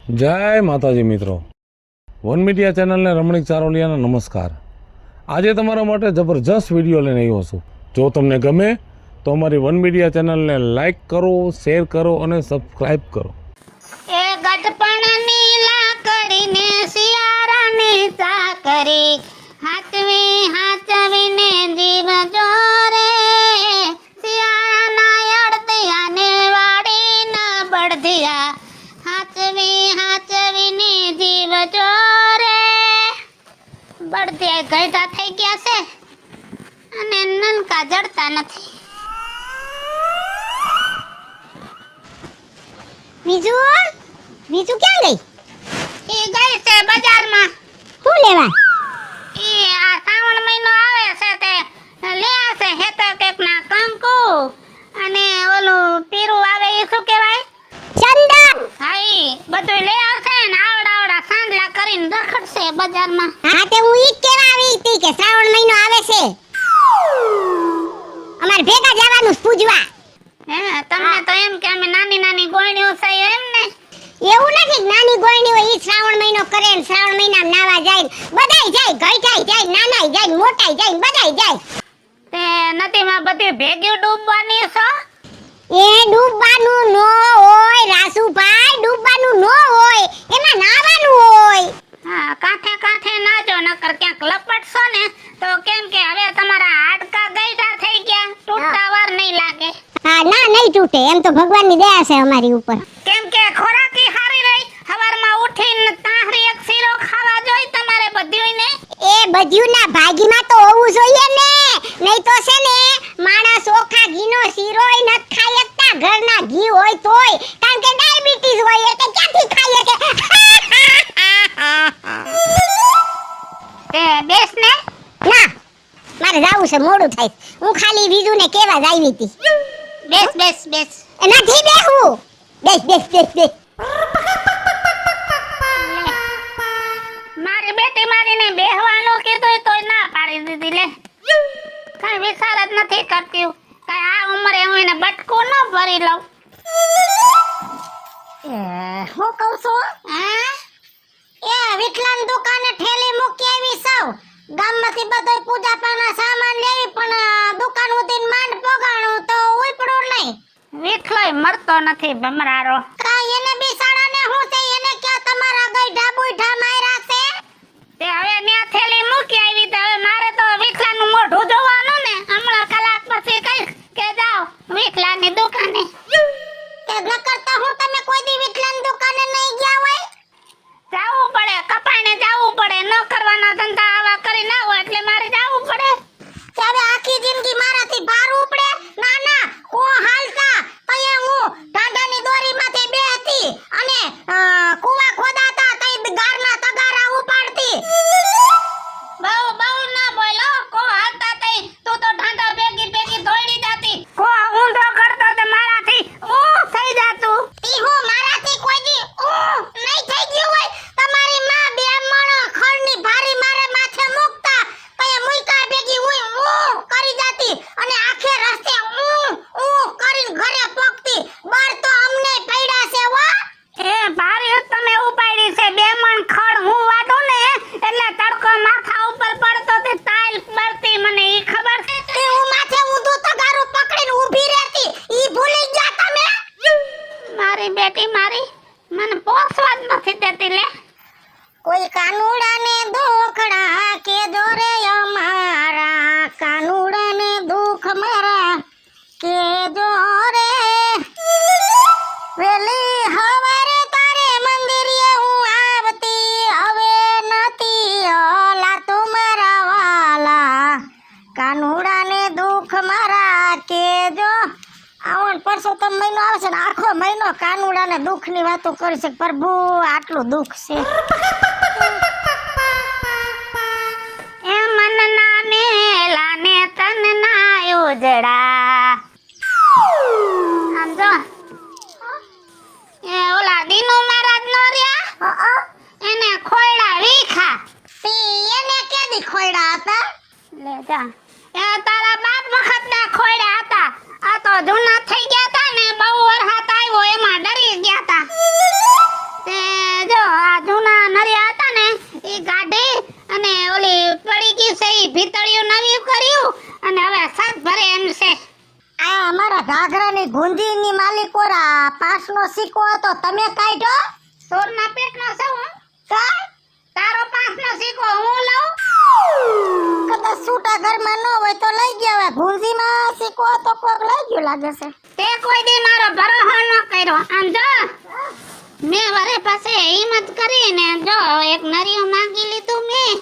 જય માતાજી મિત્રો, વન મીડિયા ચેનલને રમણીક ચારોલિયાના નમસ્કાર। આજે તમારા માટે જબરજસ્ત વિડીયો લઈને આવ્યો છું। જો તમને ગમે તો અમારી વન મીડિયા ચેનલને લાઈક કરો, શેર કરો અને સબસ્ક્રાઈબ કરો। એ ગટપણની લાકડીને શિયાળાની ચાકરી હાચવીને જીવ જોરે શિયાળાના અડદિયાને વાડીના બળદિયા હાચવીને જીવ જોરે બળદિયા ગઈઢા થઈ ગયા છે અને નનકા જડતા નથી। બીજું ક્યાં ગઈ? એ ગઈ છે બજારમાં। શું લેવા? એ આ શ્રાવણ મહિનો આવે છે તે લે આવશે હેતર કેક ના કંકુ અને ઓલું પીરું આવે એ શું કહેવાય? ચંદન। હા ઈ બધું લે આવશે ને આવડા સાંદલા કરીને રખડશે બજારમાં। હા તે હું ઈ જ કહેવા આવી હતી કે શ્રાવણ મહિનો આવે છે, અમાર ભેગા જવાનું પૂજવા। હે તમને તો એમ કે અમે નાની ગોળણીઓ છે એમ ને? એવું નથી કે નાની ગોળણી હોય ઈ શ્રાવણ મહિનો કરે ને શ્રાવણ મહિનામાં નાવા જાય, બધાય જાય, ગઈઠાઈ જાય, નાનાય જાય, મોટાય જાય, બધાય જાય। તે નદીમાં બધી ભેગી ડૂબવાની છો? એ ડૂબવાનું નો હોય રાસુભાઈ, ડૂબવાનું નો હોય, એમાં નાવાનું હોય। હા કાંઠે નાજો નકર ક્યાંક લપટશો ને તો કેમ કે હવે તમારા હાડકા ગઈઢા થઈ ગયા, તૂટતા વાર નહીં લાગે। હા ના નહીં તૂટે, એમ તો ભગવાનની દયા છે અમારી ઉપર। કેમ કે ખોરાકી હારી રહી, હવારમાં ઉઠીને તાહરી એક શીરો ખાવા જોઈ તમારે બધ્યુંને। એ બધ્યુંના ભાગીમાં તો હોવું જોઈએ ને, નહીં તો છે ને માણસ ઓખા ઘીનો શીરોય ન ખાઈ શકતા, ઘરના ઘી હોય તોય, કારણ કે ડાયાબિટીસ હોય એટલે ક્યાંથી ખાઈ શકે? તે બેસ ને। ના મારે જાવું છે, મોડું થાય, હું ખાલી બીજુને કેવા જ આવી હતી। બેસ નથી બેહવું, બેસ મારી બેટી મારીને બેહવાનું કીધું તોય ના પાડી દીધી લે। કઈ વિચાર જ નથી કરતી, કઈ આ ઉંમરે હું એને બટકું ન ભરી લઉં। હું કહું છું હા એ વિઠલાન દુકાને ઠેલી મૂકી આવી સૌ, ગામમાંથી બધોય પૂજા પાના સામાન લેવી, પણ દુકાન ઉધીન માંડ પોગાણું તો ઉપડું નહીં। વિઠલોય મરતો નથી ભમરારો। કા એને બિસાડાને હું છે, એને ક્યાં તમારા ગઈઢા બુઈઢા માર્યા છે? તે હવે ન્યા થેલી મૂકી આવી તો હવે મારે તો વિઠલાનું મોઢું જોવાનું ને, હમણાં કલાક પછી કઈશ કે જાઓ વિઠલાની દુકાને। તે નકર તો હું તમે કોઈ દી વિઠલાન દુકાને નહીં ગયા હોય? જાવું પડે, કપાઈને જાવું પડે, ન કરવાના ધંધા આવા કરી ના હોય એટલે મારે જાવું પડે। ત્યારે આખી જિંદગી મારાથી ભાર ઉપડે? ના ના, હું હાલતા તયે હું ઢાંઢાની દોરીમાંથી બેહતી અને કુવા ખોદાતા તઈ ગારના તગારા ઉપાડતી। બહુ ના બોલો, કો હાલતા તઈ તું તો ઢાંઢા ભેગી દોડી જાતી, કો ઊંધો કરતો તે મારાથી થઈ જાતું। ઈ હું મારાથી કોઈ દી નહીં થઈ ગયું હોય? તમારી માં બે મણ ખળની ભારી મારે માથે મૂકતા તયે મુઈકા ભેગી હું કરી જાતી અને આખે રસ્તે કરીને ઘરે પોકતી। બર તો અમને પડ્યા છે હો। એ ભારી તમે ઉપાડી છે, બે મણ ખડ હું વાટું ને એટલે તડકો માથા ઉપર પડતો તે તાઈલ બરતી, મને ઈ ખબર છે। તે હું માથે ઊંધું તગારું પકડીને ઊભી રહેતી, ઈ ભૂલી ગયા તમે? મારી બેટી મારી મને પોસવા જ નથી દેતી લે। કોઈ કાનુડાને દુખડા કે દોરે અમારા, કાનુડાને દુખ મારા કે દોરે, વેલી હવારે તારે મંદિરે હું આવતી, હવે નથી ઓલા તમારા વાલા, કાનુડાને દુખ મારા કે જો। આવણ પરસોત્તમ મહિનો આવશે ને આખો મહિનો કાનુડાને દુઃખની વાતો કરી છે, પ્રભુ આટલું દુઃખ છે। એ મનના મેલાને તનના ઉજડા, આમ જો એ ઓલા દીનુ મહારાજ નો રહ્યા એને ખોયડા વીખા, એને કેદી ખોયડા હતા? લે જા એ તારા બાપ વખતના ખોયડા હતા, આ તો જૂના થઈ ગયા તા ને, બહુ વરસાદ આવ્યો એમાં ડરી ગયા તા। તે તમારા ઘાઘરાની ગુંજીની માલિકોરા પાસનો સિક્કો હતો તમે કાઢ્યો સોરના પેટનો છું હું. કા તારો 5નો સિક્કો હું લઉં. કદાચ છૂટા ઘરમાં ન હોય તો લઈ ગયા હોય ગુંજીમાં સિક્કો હતો કોક લઈ ગયું લાગે છે તે કોઈ દી મારો ભરોસો ન કર્યો. આમ જો મેં વરે પાસે હિંમત કરીને જો એક નરિયું માંગી લીધું મેં.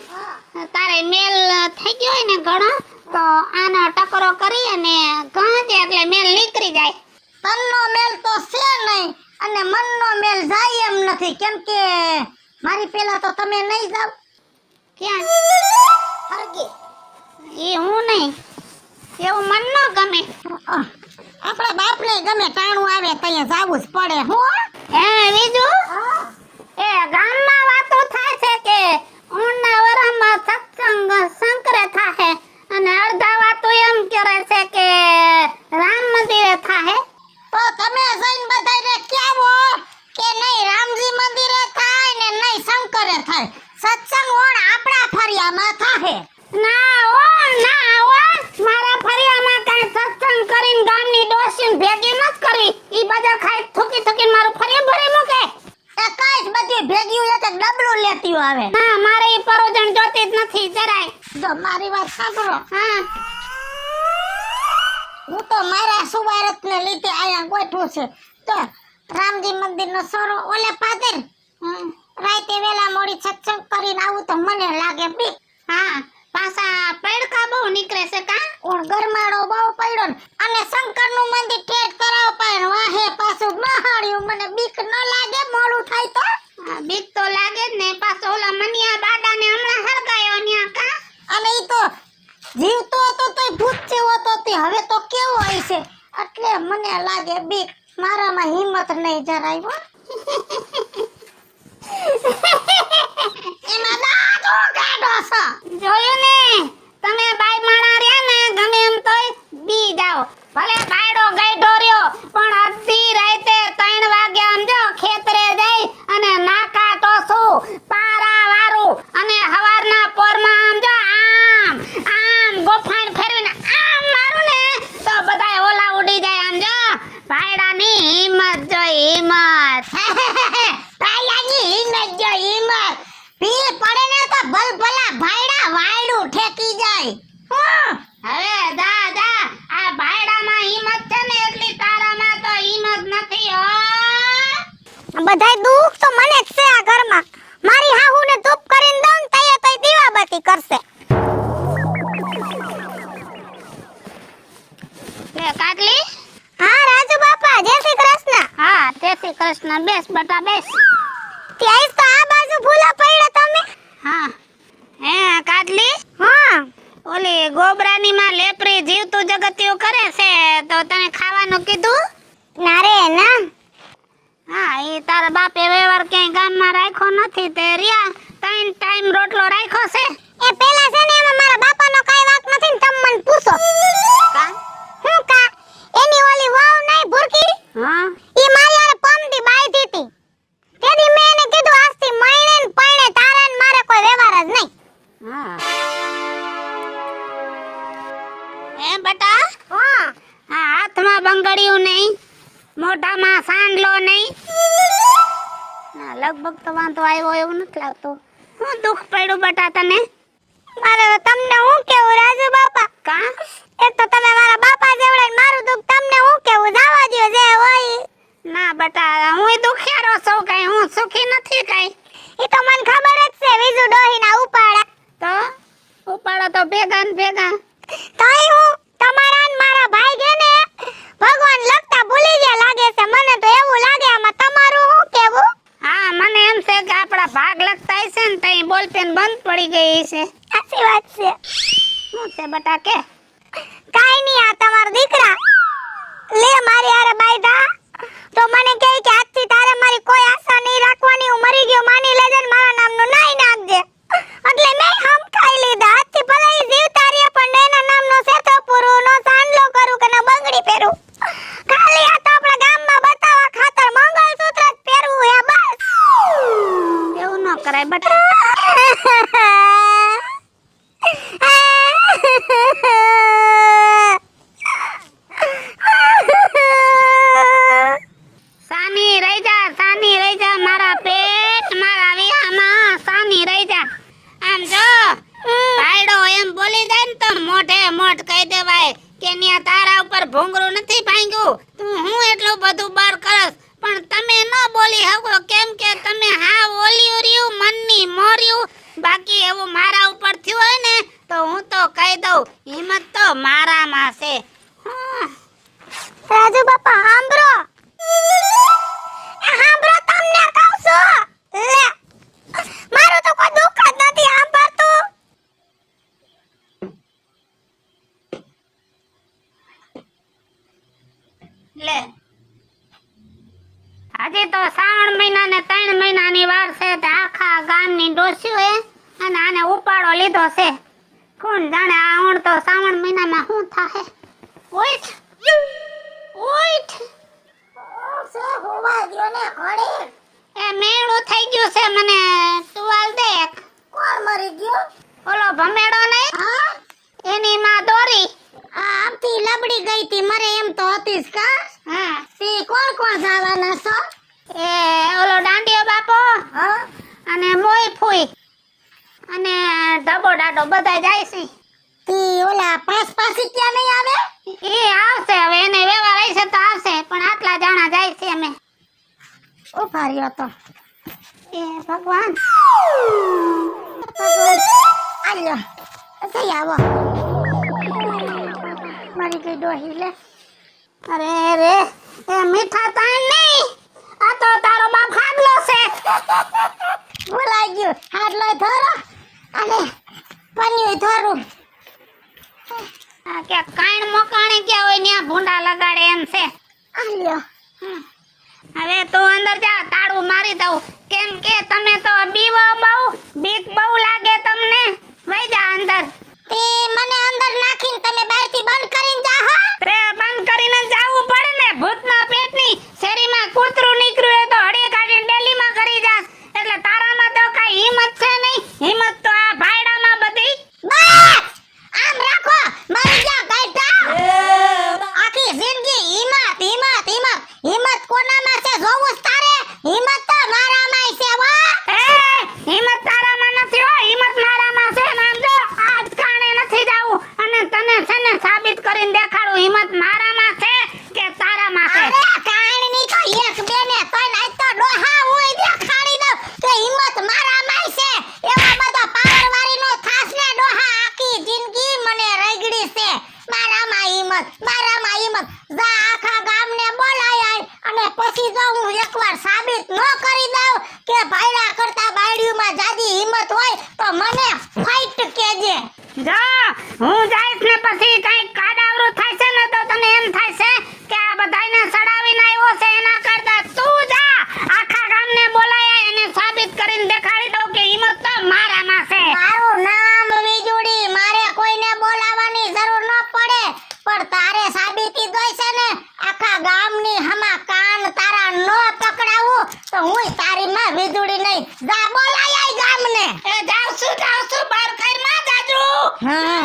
તારે મેલ થઈ ગયો હોય ને ઘણો તો આનો ટકરો કરી અને ગાંજે એટલે મેલ નીકળી જાય. તનનો મેલ તો છે નહીં અને મનનો મેલ જાય એમ નથી કેમ કે મારી પેલા તો તમે નહીં જાવ ક્યાં હરગી એ હું નહીં, એવું મન ન ગમે. આપણા બાપને ગમે ટાણું આવે ત્યાં જાવું જ પડે હું હે બીજું એ ગામમાં વાતો થાય છે કે ઊંડા વરામાં સત્સંગ શંકરે થાહે અને અડધા વાતો એમ કરે છે કે રામ મંદિરે થાહે. તો તમે જઈને બધાને કહેવો કે નહીં રામજી મંદિરે થાય ને નહીં શંકરે થાય સત્સંગ ઓણ આપણા ફરિયામાં થાહે ના મારા ફરિયામાં કાંઈ સત્સંગ કરીને ગામની ડોશીને ભેગી મત કરવી. ઈ બધા ખાઈ થૂકી મારું ફરિયા ભરી મૂકે. એ કાંઈ જ બધી ભેગી એક એક ડબલું લેતી આવે ના મારે ઈ પરોજણ જોતી જ નથી જરાય. જો મારી વાત સાંભળો હા હું તો મારા સુવારતને લીધે આયા ગોઠવું છે તો રામજી મંદિરનો સોરો ઓલે પાદર રાતે વેલા મોડી સત્સંગ કરીને આવું તો મને લાગે બીક હા પાછા પડકા બહુ નીકળે છે કા. ઓણ ગરમાડો બહુ પડ્યો ને અને શંકરનું મંદિર ઠેઠ કરાવ પાય વાહે પાછું મહાડ્યું મને બીક ન લાગે મોડું થાય તો બીક તો લાગે જ ને. પાછો ઓલા મનિયા બાડાને હમણાં હરગાયો ન્યા કા. અને ઈ તો જીવતો હતો તોય ભૂત જેવો હતો તે હવે તો કેવો હોય છે એટલે મને લાગે બીક મારામાં હિંમત નહીં જરાય હો એમાં દાદો ગાડો છો જોયું ને તમે બાઈ માણા રહ્યા ને ગમે એમ તોય બી જાઓ. ભલે બાયડો ગઈઢો રહ્યો પણ અડધી રાતે 3 વાગે આમ જો ખેતરે જઈ અને નાકા ટોસું પારા વારું અને હવારના પોરમાં આમ જો આમ ગોફાણ ફેરવીને આમ મારું ને તો બધાય ઓલા ઉડી જાય. આમ જો બાયડાની હિંમત જોઈ હિંમત. પાયાની હિંમત જો હિંમત ભીલ પડે ને તો ભલભલા ભાયડા વાયડું ઠેકી જાય હવે જા આ બાયડામાં હિંમત છે ને એટલી તારામાં તો હિંમત નથી હો. બધાય દુઃખ તો મને જ છે આ ઘરમાં મારી હાહુને ધૂપ કરીને દઉં ને તઈએ તોય દીવાબત્તી કરશે લે કાટલી. હા રાજુ બાપા જય શ્રી કૃષ્ણ હા જય શ્રી કૃષ્ણ. બેસ બટા બેસ. ત્યાંય તો આ બાજુ ભૂલા પડ્યા તમે હા હે કાટલી હા ઓલી ગોબરાની માં લેપરી જીવતું જગતિયું કરે છે તો તને ખાવાનું કીધું. ના રે ના હા એ તારા બાપે વ્યવહાર ક્યાંય ગામમાં રાખ્યો નથી તે રિયા 3 ટાઈમ રોટલો રાખ્યો છે. એ પેલા છે ને એમાં મારા બાપાનો કાઈ વાંક નથી ને તમે મને પૂછો કા હું કા એની ઓલી વાવ નહીં ભૂરકી હા ઈ મારી હારે પમદી બાંધી હતી તેથી મેં એને કીધું આજથી મહિને ને પૈણે તારા ને મારે કોઈ વ્યવહાર જ નહીં હા એ બટા હા હા હાથમાં બંગડિયું નહીં મોઢામાં સાંડલો નહીં. ના લગભગ તો વાંધો આવ્યો એવું નથી લાગતું. શું દુઃખ પડ્યું બટા તને. મારે તમને હું કેવું રાજુ બાપા કા એક તો તમે મારા બાપા જેવડા ને મારું દુઃખ તમને હું કેવું જવા દ્યો જે હોય ના બટા હું દુખિયારો છું કઈ હું સુખી નથી કઈ. ઈ તો મને ખબર જ છે બીજું ડોહીના ઉપાડા તો ઉપાડો તો ભેગા ને ભેગા. તઈ હું તમારા ને મારા ભાઈ જે ને ભગવાન લગતા ભૂલી ગયા લાગે છે મને તો એવું લાગે આમાં તમારું હું કેવું હા મને એમ છે કે આપણા ભાગ લગતા હશે ને તઈ બોલપેન બંધ પડી ગઈ છે. સાચી વાત છે શું છે બટા કે કાઈ નહીં આ તમારા દીકરા લે મારી હારે બાયધા તો મને કહે કે આજથી તારે મારી કોઈ આશા નહીં રાખવાની હું મરી ગયો માની લેજે ને મારા નામનું નાઈ નાખજે એટલે મેં હમ ખાઈ લીધા આજથી ભલે ઈ જીવતા રહ્યા પણ એના નામનો સેતો પૂરું નો સાંડલો કરું કે ના બંગડી પહેરું ખાલી આ તો આપણા ગામમાં બતાવવા ખાતર મંગળસૂત્ર જ પહેરવું હે બસ એવું ન કરાય બટા. એટલું બધું બાર કરસ પણ તમે ન બોલી શકો કેમ કે તમે હા ઓલ્યું રહ્યું મનની મોર્યું બાકી એવું મારા ઉપર થયું હોય ને તો હું તો કહી દઉં હિંમત તો મારામાં છે રાજુ બાપા સાંભળો તમને કહું છું લે મારું તો કોઈ દુઃખ જ નથી સાંભળતું લે હજી તો શ્રાવણ મહિના ને 3 મહિનાની વાર છે તે આખા ગામની ડોસ્યું હે અને આને ઉપાડો લીધો છે કોણ જાણે આ ઊણ તો શ્રાવણ મહિનામાં શું થાહે ઉઠ ઉઠ સો હોવા ગયો ને ઘડી એ મેળું થઈ ગયું છે મને ટુવાલ દે એક. કોણ મરી ગયો ઓલો ભમેડો નહીં હા એની માં દોરી આમથી લબડી ગઈ તી મરે એમ તો હતી જ કા હા સી કોણ કોણ જવાના છો એ ઓલો દાંડિયો બાપો હા અને મોઈ ફૂઈ અને ઢબો ડાડો બધા જાય છે તી ઓલા પાસી ક્યાં નહીં આવે એ આવશે હવે એને વ્યવહાર હશે તો આવશે પણ આટલા જણા જાય છે અમે ઉભા રહ્યો તો એ ભગવાન આલ્યો જઈ આવો મારી કઈ ડોહી લે અરે રે એ મીઠા તાણ નહીં આ તો તારો બાપ ખાડલો છે ભૂલાઈ ગયું હાડલો ધરો અને પન્યું ધરું આ કે કાઈણ મોકાણે ક્યાં હોય ત્યાં ભૂંડા લગાડે એમ છે આલ્યો હવે તું અંદર જા તાળું મારી દઉં કેમ કે તમે તો બીવો બહુ બીક બહુ લાગે તમને વઈ જા અંદર તે મને અંદર નાખીને તમે બહારથી બંધ કરીને જા હા રે બંધ કરીને જાવું પડે ને ભૂતના પેટની શેરીમાં કૂતરું નીકળ્યું હોય તો હળી કાઢીને ડેલીમાં કરી જાસ એટલે તારામાં તો કાઈ હિંમત છે નહીં હિંમત તો આ ભાયડામાં બધી બસ આમ રાખો મરી જા ગાઈટા આખી જિંદગી હિંમત હિંમત હિંમત હિંમત કોનામાં છે જોવું જ તારે હિંમત તો મારામાં છે વા એ હિંમત તારામાં નથી હો હિંમત મારામાં છે નામ જો આજ કાણે નથી જાવું અને તને છે ને સાબિત કરીને દેખાડું હિંમત મારામાં છે કે તારામાં છે અરે કાણની તો એક બે ને તોય આજ તો ડોહા હું દેખાડી દઉં કે હિંમત મારામાં છે એવો બધો પાવર વાળીનો થાસ ને ડોહા આખી જિંદગી મને રગડી છે મારામાં હિંમત જા આખા ગામને બોલાય આય અને પછી જો હું એકવાર સાબિત ન કરી દઉં કે ભાઈડા કરતા બાયડીમાં જાજી હિંમત હોય તો મને ફાઇટ કેજે જા હું જાઈશ ને પછી કઈ કાડાવરું થાય છે ને તો તને એમ થાય છે કે આ બધાયને સડાવીને આવ્યો છે એના કરતા તું જા આખા ગામને બોલાય અને સાબિત કરીને દેખાડી દઉં કે હિંમત તો મારામાં છે મારું નામ વીજુડી મારે કોઈને બોલાવવાની જરૂર ન પડે પણ તારે સાબિતી દોય છે ને આખા ગામની હમા કાન તારા નો પકડાવું તો હું તારી માં વીજુડી નહીં જા બોલાય આય ગામને એ જાવ છું બાર ખાઈ માં જાજુ હા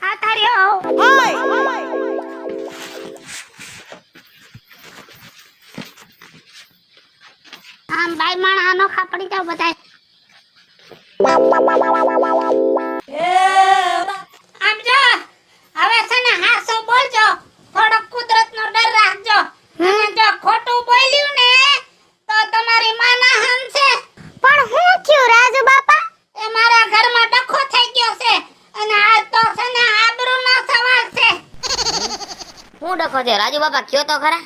આ તાર્યો આમ બાઈ માણા અનોખા પડી જાવ બધાય આમ જો હવે છે ને હાસો બોલજો થોડો કુદરતનો ડર રાખજો અને જો ખોટું બોલ્યું ને તો તમારી માના હમ છે પણ હું થયું રાજુ બાપા એ મારા ઘરમાં ડખો થઈ ગયો છે અને આ તો છે ને આબરૂનો સવાલ છે હું ડખો છે રાજુ બાપા કયો તો ખરા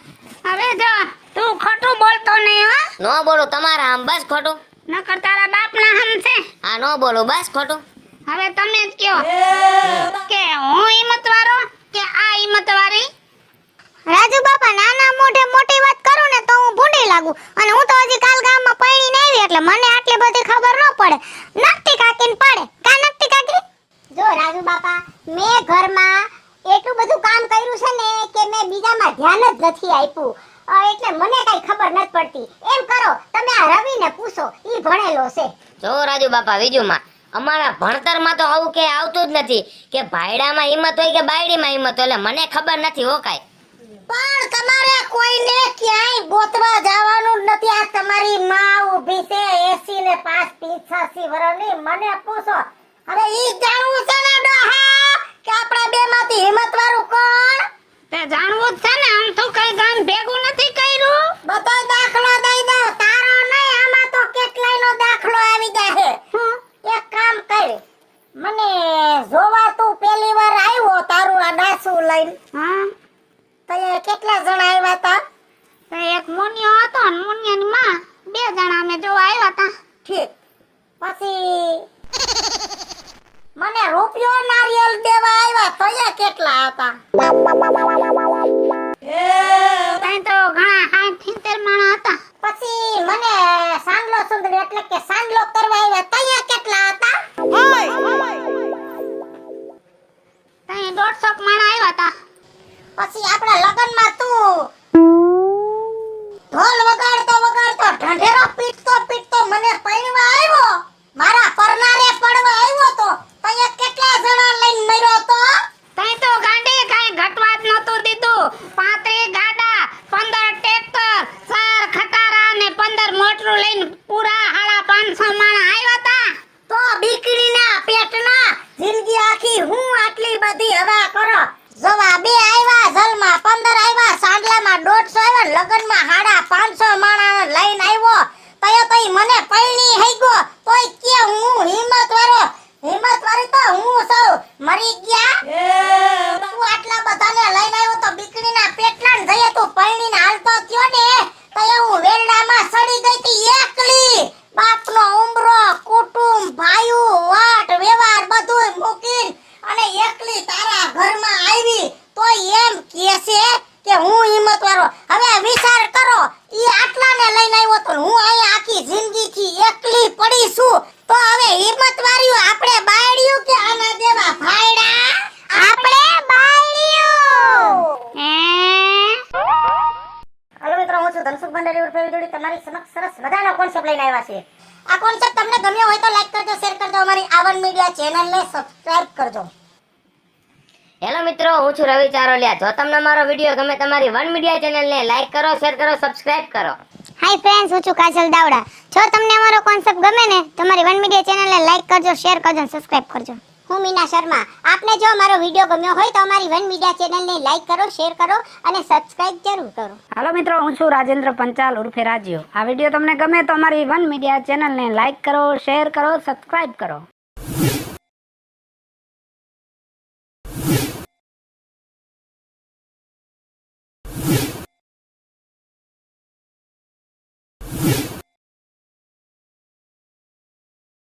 હવે જો તું ખોટું બોલતો નહીં હો નો બોલું તમારા આમ બસ ખોટું નકર તારા બાપના હમ છે આ નો બોલું બસ ખોટું હવે તમે જ કયો કે હું હિંમતવાળો કે આ હિંમતવાળી રાજુ બાપા નાના મોઢે મોટી વાત કરું ને તો હું ભૂંડી લાગુ અને હું તો હજી કાલ ગામમાં પૈણીને આવી એટલે મને આટલી બધી ખબર ન પડે નકટી કાકીને પડે કા નકટી કાકી જો રાજુ બાપા મેં ઘરમાં એટલું બધું કામ કર્યું છે ને કે મેં બીજામાં ધ્યાન જ નથી આપ્યું એટલે મને કઈ ખબર નથી પડતી એમ કરો તમે આ રવિને પૂછો ઈ ભણેલો છે જો રાજુ બાપા બીજુમાં અમારા ભણતરમાં તો આવું કે આવતું જ નથી કે ભાયડામાં હિંમત હોય કે બાયડીમાં હિંમત હોય એટલે મને ખબર નથી હો કાંઈ પણ તમારે કોઈને ક્યાંય ગોતવા જવાનું જ નથી આ તમારી માં ઊભી છે 80 ને 5 85 વર્ષની મને પૂછો હવે ઈ જાણવું છે ને ડોહા જોવા તું પહેલી વાર આવ્યો તારું આ ડાસું લઈને હા તય કેટલા જણા આવ્યા હતા? તો એક મુનિયો હતો ને મુનિયાની માં 2 જણા અમે જોવા આવ્યા હતા. ઠીક. પછી મને રૂપિયો નારિયેલ દેવા આવ્યા તય કેટલા હતા? ત્યાં તો ઘણા 60-70 માણસ હતા. પછી મને સાંડલો સુંદરી એટલે કે સાંડલો કરવા આવ્યા તય કેટલા હતા? ત્યાં 150 માણસ આવ્યા હતા. પછી આપણા લગનમાં તું ઢોલ વગાડતો ઢંઢેરો પીટતો મને પૈણવા આવ્યો, મારા પરનારે પડવા આવ્યો તો તય કેટલા જણા લઈને મર્યો તો? ત્યાં તો ગાંડી કાંઈ ઘટવા જ નહોતું દીધું. 35 ગાડા, 15 ટ્રેક્ટર, 4 ખટારા ને 15 મોટરું લઈને પૂરા 550 માણસ આવ્યા હતા. તો બીકડીના પેટના જિંદગી આખી હું આટલી બધી હવા કરો. જવા 2 આવ્યા, જલમાં 15 આવ્યા, સાંડલામાં 150 આવ્યા, લગનમાં 550 માણસ લઈને આવ્યો તય મને પૈણી હઈ ગયો તોય કે હું હિંમત વાળી તો હું સૌ મરી ગયા. તું આટલા બધાને લઈને આવ્યો તો બીકડીના પેટના ને જઈએ તું પૈણીને હાલતો થયો ને તય હું વેરડામાં સડી ગઈ તી એકલી. બાપનો ઉંબરો, કુટુંબ, ભાઈઓ, વાટ વ્યવહાર બધુંય મૂકીને અને એકલી તારા ઘરમાં આવી તો એમ કહે કે હું હિંમત વાળો. હવે વિચાર કરો ઈ આટલાને લઈને આવ્યો તો હું અહીંયા આખી જિંદગીથી એકલી પડી છું તો હવે હિંમત વાળ્યું આપણે બાયડ્યું કે આના દેવા ભાઈડા આપણે બાયડ્યું. હાલો મિત્રો, હું છું ધનસુખ ભંડારી ઉર્ફે વિજોડી તમારી સમક્ષ સરસ મજાનો કોન્સેપ્ટ લઈને આવ્યા છે. આ કોન્સેપ્ટ તમને ગમ્યો હોય તો લાઈક કરજો, શેર કરજો, અમારી આવન મીડિયા ચેનલને સબસ્ક્રાઇબ કરજો. હેલો મિત્રો, હું છું રવિ ચારોલિયા. જો તમને મારો વિડીયો ગમે તમારી વન મીડિયા ચેનલને લાઈક કરો, શેર કરો, સબસ્ક્રાઇબ કરો. હાય ફ્રેન્ડ્સ, હું છું કાજલ દાવડા. જો તમને અમારો કોન્સેપ્ટ ગમે ને તમારી વન મીડિયા ચેનલને લાઈક કરજો, શેર કરજો અને સબસ્ક્રાઇબ કરજો. હું મીના શર્મા. આપને જો અમારો વિડીયો ગમ્યો હોય તો અમારી વન મીડિયા ચેનલને લાઈક કરો, શેર કરો અને સબસ્ક્રાઇબ જરૂર કરો. હાલો મિત્રો, હું છું રાજેન્દ્ર પંચાલ ઉર્ફે રાજ્યો. આ વિડીયો તમને ગમે તો અમારી વન મીડિયા ચેનલને લાઈક કરો, શેર કરો, સબસ્ક્રાઇબ કરો.